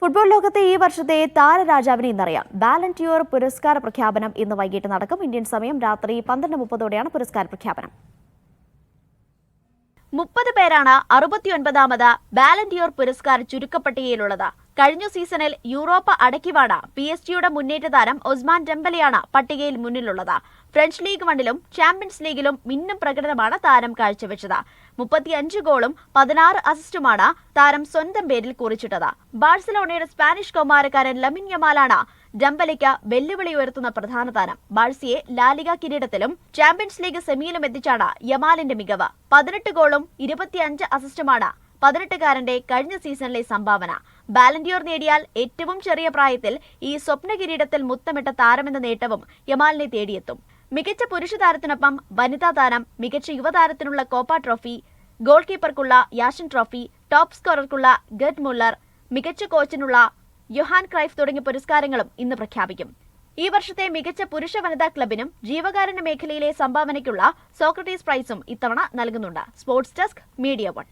Football ലോകത്തെ ഈ വർഷത്തെ താരരാജാവിനെ ഇന്നറിയാം. ബാലൻ ഡ്യോർ പുരസ്കാര പ്രഖ്യാപനം ഇന്ന് വൈകിട്ട് നടക്കും. ഇന്ത്യൻ സമയം രാത്രി 12:30 പുരസ്കാര പ്രഖ്യാപനം. 30 പേരാണ് 69ാമത് ബാലൻ ഡ്യോർ പുരസ്കാര ചുരുക്കപ്പട്ടികയിലുള്ളത്. കഴിഞ്ഞ സീസണിൽ യൂറോപ്പ് അടക്കിവാണ PSG-യുടെ മുന്നേറ്റ താരം ഒസ്മാൻ ഡെംബലെയാണ് പട്ടികയിൽ മുന്നിലുള്ളത്. ഫ്രഞ്ച് ലീഗ് 1-ലും ചാമ്പ്യൻസ് ലീഗിലും മിന്നും പ്രകടനമാണ് താരം കാഴ്ചവെച്ചത്. 35 ഗോളും 16 അസിസ്റ്റുമാണ് താരം സ്വന്തം പേരിൽ കുറിച്ചിട്ടത്. ബാഴ്സലോണയുടെ സ്പാനിഷ് കൗമാരക്കാരൻ ലമിൻ യമാലാണ് ഡെംബലെയ്ക്ക് വെല്ലുവിളി ഉയർത്തുന്ന പ്രധാന താരം. ബാഴ്സയെ ലാലിഗ കിരീടത്തിലും ചാമ്പ്യൻസ് ലീഗ് സെമിയിലും എത്തിച്ചാണ് യമാലിന്റെ മികവ്. 18 ഗോളും 25 അസിസ്റ്റുമാണ് 18-കാരന്റെ കഴിഞ്ഞ സീസണിലെ സംഭാവന. ബാലൻ ഡ്യോർ നേടിയാൽ ഏറ്റവും ചെറിയ പ്രായത്തിൽ ഈ സ്വപ്ന കിരീടത്തിൽ മുത്തമിട്ട താരമെന്ന നേട്ടവും യമാലിനെ തേടിയെത്തും. മികച്ച പുരുഷ താരത്തിനൊപ്പം വനിതാ താരം, മികച്ച യുവതാരത്തിനുള്ള കോപ്പ ട്രോഫി, ഗോൾ കീപ്പർക്കുള്ള യാഷൻ ട്രോഫി, ടോപ്പ് സ്കോറർക്കുള്ള ഗെർഡ് മുള്ളർ, മികച്ച കോച്ചിനുള്ള യോഹാൻ ക്രൈഫ് തുടങ്ങിയ പുരസ്കാരങ്ങളും ഇന്ന് പ്രഖ്യാപിക്കും. ഈ വർഷത്തെ മികച്ച പുരുഷ വനിതാ ക്ലബിനും ജീവകാരുണ്യ മേഖലയിലെ സംഭാവനയ്ക്കുള്ള സോക്രട്ടീസ് പ്രൈസും ഇത്തവണ നൽകുന്നുണ്ട്. Sports desk, media 1.